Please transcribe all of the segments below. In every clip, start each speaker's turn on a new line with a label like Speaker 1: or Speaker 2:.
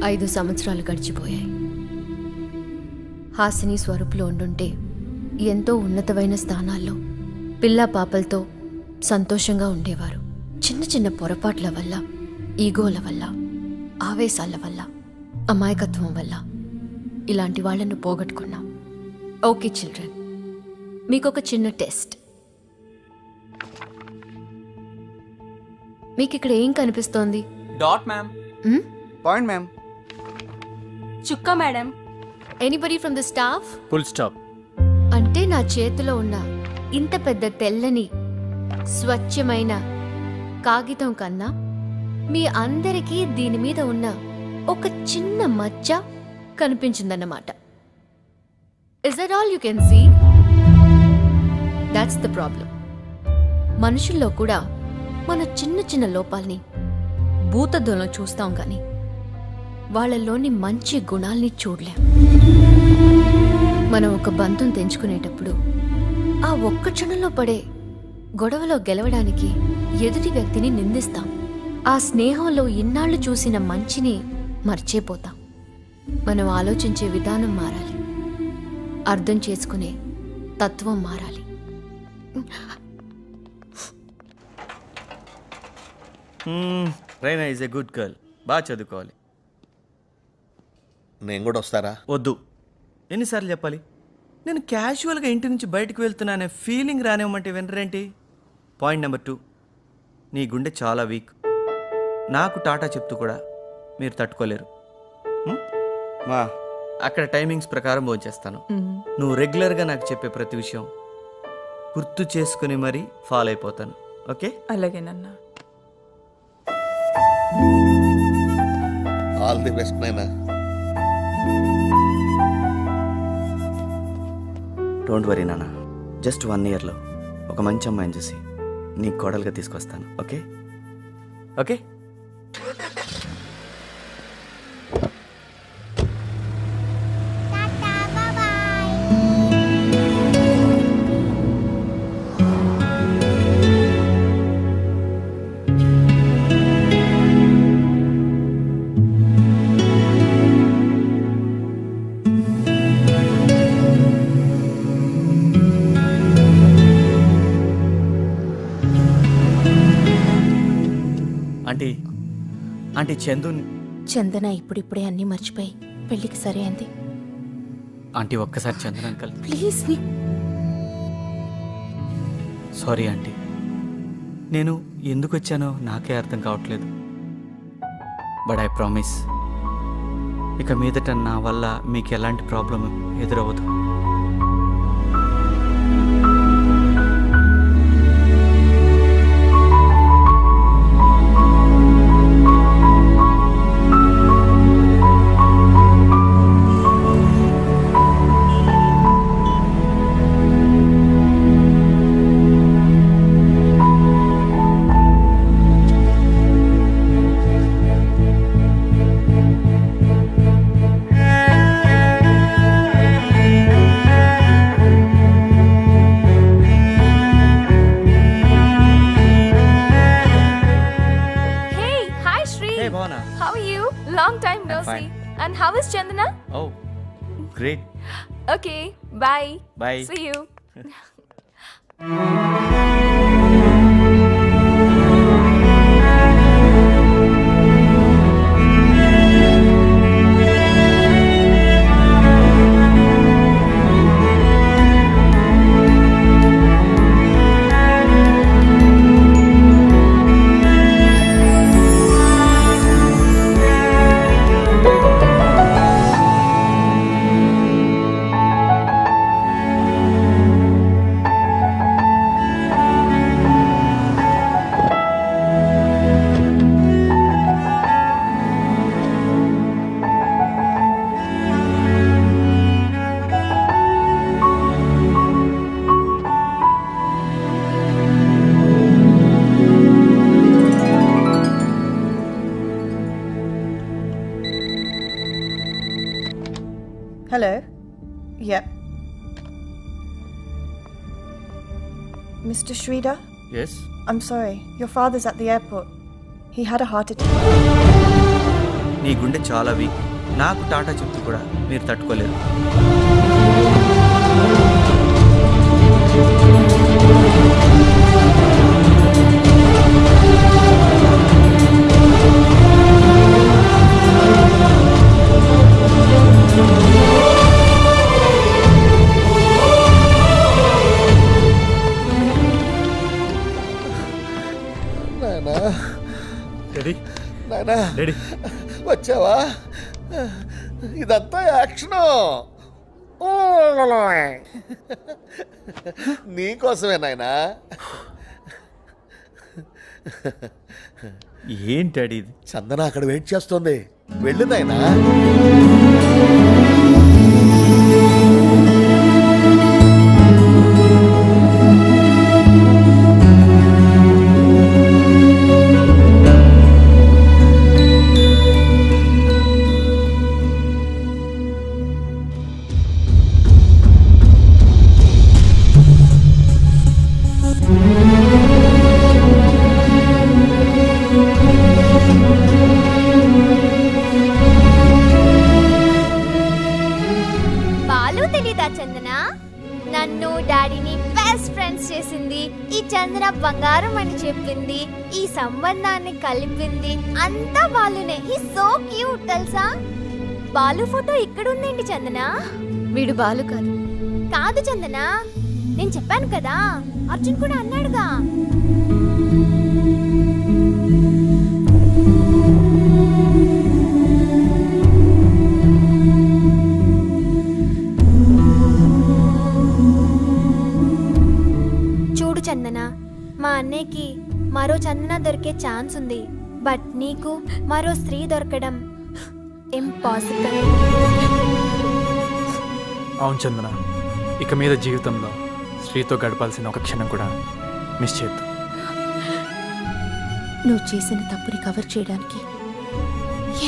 Speaker 1: 5 సంవత్సరాలు గడిచిపోయాయి. హాసిని స్వరూపులో ఉండుంటే ఎంతో ఉన్నతమైన స్థానాల్లో పిల్లా పాపలతో సంతోషంగా ఉండేవారు. చిన్న చిన్న పొరపాట్ల వల్ల, ఈగోల వల్ల, ఆవేశాల వల్ల, అమాయకత్వం వల్ల ఇలాంటి వాళ్లను పోగొట్టుకున్నాం. ఓకే చిల్డ్రన్, మీకొక చిన్న టెస్ట్. మీకిక్కడ ఏం కనిపిస్తోంది?
Speaker 2: Dot ma'am.
Speaker 3: Point ma'am.
Speaker 4: చుక్క madam.
Speaker 1: Anybody from the staff?
Speaker 2: Full stop.
Speaker 1: అంటే నా చేతిలో ఉన్న ఇంత పెద్ద తెల్లని స్వచ్ఛమైన కాగితం కన్నా మీ అందరికీ దీని మీద ఉన్న ఒక చిన్న మచ్చ కనిపించిందన్నమాట. Is that all you can see? That's the problem. మనుషుల్లో కూడా మన చిన్న చిన్న లోపాల్ని భూతద్దంలో చూస్తాం కానీ వాళ్ళలోని మంచి గుణాల్ని చూడలేం. మనం ఒక బంధం తెంచుకునేటప్పుడు ఆ ఒక్క క్షణంలో పడే గొడవలో గెలవడానికి ఎదుటి వ్యక్తిని నిందిస్తాం. ఆ స్నేహంలో ఇన్నాళ్లు చూసిన మంచిని మర్చిపోతాం. మనం ఆలోచించే విధానం మారాలి, అర్థం చేసుకునే తత్వం మారాలి.
Speaker 5: Raina is a good girl. బాగా చదువుకోవాలి.
Speaker 3: నేను కూడా వస్తారా?
Speaker 5: వద్దు. ఎన్నిసార్లు చెప్పాలి? నేను క్యాజువల్గా ఇంటి నుంచి బయటకు వెళ్తున్నానే ఫీలింగ్ రానివ్వమంటే వినరేంటి? పాయింట్ నెంబర్ 2, నీ గుండె చాలా వీక్. నాకు టాటా చెప్తూ కూడా మీరు తట్టుకోలేరు. మా అక్కడ టైమింగ్స్ ప్రకారం భోంచేస్తాను. నువ్వు రెగ్యులర్గా నాకు చెప్పే ప్రతి విషయం గుర్తు చేసుకుని మరీ ఫాలో అయిపోతాను. ఓకే?
Speaker 4: అలాగేనన్నా.
Speaker 3: ఆల్ ది బెస్ట్ నైనా.
Speaker 5: డోంట్ వరీ నాన్న. జస్ట్ 1 ఇయర్లో ఒక మంచి అమ్మాయిని చూసి నీ కోడలుగా తీసుకొస్తాను. ఓకే? ఓకే? ఆంటీ
Speaker 4: చందన ఇప్పుడిప్పుడే అన్నీ మర్చిపోయి పెళ్లికి సరే అంది.
Speaker 2: ఆంటీ ఒక్కసారి చందన అంకల్
Speaker 4: ప్లీజ్.
Speaker 2: సారీ ఆంటీ, నేను ఎందుకు వచ్చానో నాకే అర్థం కావట్లేదు. బట్ ఐ ప్రామిస్, ఇక మీదట నా వల్ల మీకు ఎలాంటి problem ఎదురవ్వదు.
Speaker 4: How are you? Long time no see. And how is Chandana?
Speaker 5: Oh, great.
Speaker 4: Okay, bye.
Speaker 5: Bye.
Speaker 4: See you.
Speaker 6: Hello? Yep. Mr. Sridhar?
Speaker 5: Yes?
Speaker 6: I'm sorry. Your father's at the airport. He had a heart attack.
Speaker 5: నీ గుండె చాలా week. నాకు టాటా చెప్తూ కూడా మీరు తట్టుకోలేరు.
Speaker 3: వచ్చావా? ఇదంతా యాక్షను నీకోసమే నాయనా.
Speaker 5: ఏంటడి ఇది?
Speaker 3: చందన అక్కడ వెయిట్ చేస్తోంది, వెళ్ళు నాయనా.
Speaker 7: నన్ను డాడీని బెస్ట్ ఫ్రెండ్స్ చేసింది, ఈ చంద్ర బంగారం అని చెప్పింది, ఈ సంబంధాన్ని కలిపింది అంతా బాలునే. హీ సో క్యూట్ తెలుసా? బాలు ఫోటో ఇక్కడ ఉందేంటి చందన?
Speaker 1: వీడు బాలు కాదు.
Speaker 7: కాదు చందన, నేను చెప్పాను కదా, అర్జున్ కూడా అన్నాడుగా. చందన, మా అన్నయ్యకి మరో చందన దొరికే ఛాన్స్ ఉంది, బట్ నీకు మరో స్త్రీ దొరకడం ఇంపాసిబుల్.
Speaker 8: అవును చందన, ఇక మీద జీవితంలో స్త్రీతో గడపాల్సిన ఒక క్షణం కూడా మిస్ చేయొద్దు.
Speaker 9: నువ్వు చేసిన తప్పుని కవర్ చేయడానికి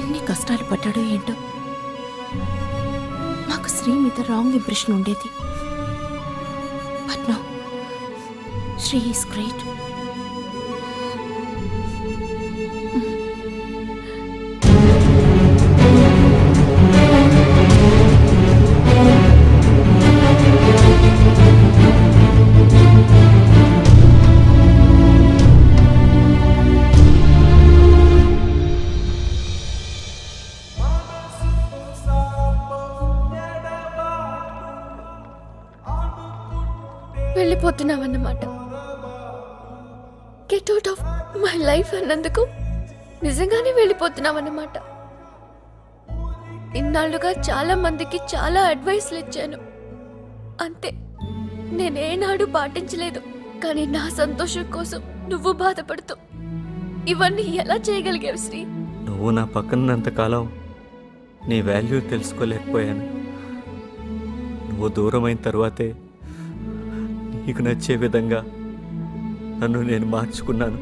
Speaker 9: ఎన్ని కష్టాలు పడ్డాడో ఏంటో. నాకు స్త్రీ మీద రాంగ్ ఇంప్రెషన్ ఉండేది, but now She is great.
Speaker 1: వెళ్ళిపోతున్నావన్నమాట. Get out of my life అన్నందుకు నిజంగానే వెళ్ళిపోతున్నావన్నమాట. ఇన్నాళ్ళుగా చాలా మందికి చాలా అడ్వైస్లు ఇచ్చాను, అంతే, నేనేనాడు పాటించలేదు. కానీ నా సంతోషం కోసం నువ్వు బాధపడుతూ ఇవన్నీ ఎలా చేయగలిగావు శ్రీ?
Speaker 2: నువ్వు నా పక్కనంతకాలం నీ వాల్యూ తెలుసుకోలేకపోయాను. నువ్వు దూరమైన తర్వాతే నీకు నచ్చే విధంగా నన్ను నేను మార్చుకున్నాను.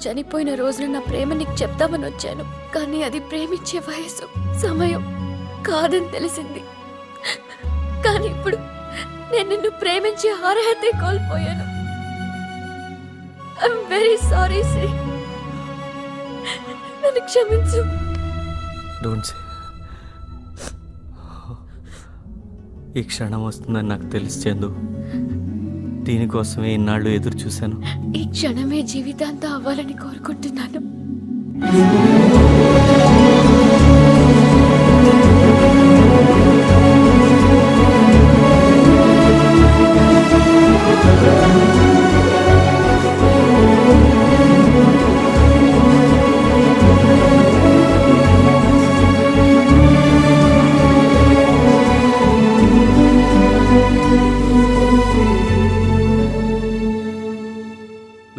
Speaker 1: చనిపోయిన రోజున నా ప్రేమ నీకు చెప్తామని వచ్చాను, కానీ అది ప్రేమించే వయసు సమయం కాదని తెలిసింది. కానీ ఇప్పుడు నేను నిన్ను ప్రేమించే అర్హతే కోల్పోయాను. ఐఎమ్ వెరీ సారీ శ్రీ, నన్ను క్షమించు.
Speaker 2: Don't say. ఈ క్షణం వస్తుందని నాకు తెలుసు చందు. దీనికోసమే ఇన్నాళ్ళు ఎదురు చూశాను.
Speaker 1: ఈ క్షణమే జీవితాంతం అవ్వాలని కోరుకుంటున్నాను.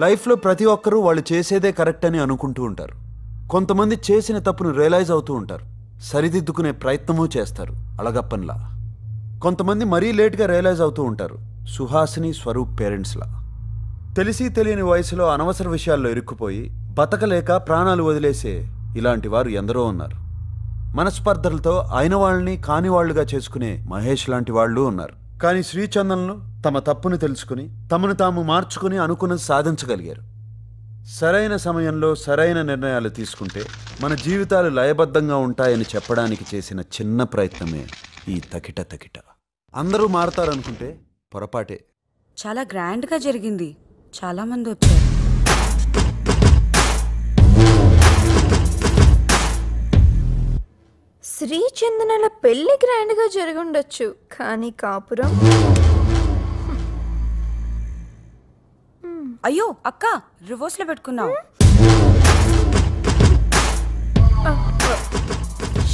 Speaker 10: లైఫ్లో ప్రతి ఒక్కరూ వాళ్ళు చేసేదే కరెక్ట్ అని అనుకుంటూ ఉంటారు. కొంతమంది చేసిన తప్పును రియలైజ్ అవుతూ ఉంటారు, సరిదిద్దుకునే ప్రయత్నమూ చేస్తారు అలగప్పన్లా. కొంతమంది మరీ లేట్గా రియలైజ్ అవుతూ ఉంటారు, సుహాసిని, స్వరూప్ పేరెంట్స్లా. తెలిసి తెలియని వయసులో అనవసర విషయాల్లో ఇరుక్కుపోయి బతకలేక ప్రాణాలు వదిలేసే ఇలాంటి వారు ఎందరో ఉన్నారు. మనస్పర్ధలతో అయిన వాళ్ళని కాని వాళ్ళుగా చేసుకునే మహేష్ లాంటి వాళ్ళు ఉన్నారు. కానీ శ్రీచందన్లు తమ తప్పును తెలుసుకుని తమను తాము మార్చుకుని అనుకున్నది సాధించగలిగారు. సరైన సమయంలో సరైన నిర్ణయాలు తీసుకుంటే మన జీవితాలు లయబద్ధంగా ఉంటాయని చెప్పడానికి చేసిన చిన్న ప్రయత్నమే ఈ తకిట తకిట. అందరూ మారతారనుకుంటే పొరపాటే.
Speaker 11: చాలా గ్రాండ్గా జరిగింది, చాలా మంది వచ్చారు.
Speaker 4: శ్రీచందనల పెళ్లి గ్రాండ్ గా జరుగుండొచ్చు, కానీ కాపురం.
Speaker 11: అయ్యో అక్క, రివర్స్ లో పెట్టుకున్నావు.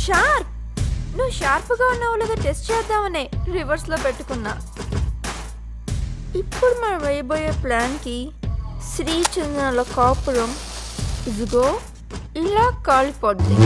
Speaker 4: షార్ప్, నువ్వు షార్ప్ గా ఉన్నావు లేదా టెస్ట్ చేద్దామనే రివర్స్ లో పెట్టుకున్నా. ఇప్పుడు మనం వేయబోయే ప్లాన్ కి శ్రీచందనల కాపురం ఇదిగో ఇలా కాలిపోద్ది.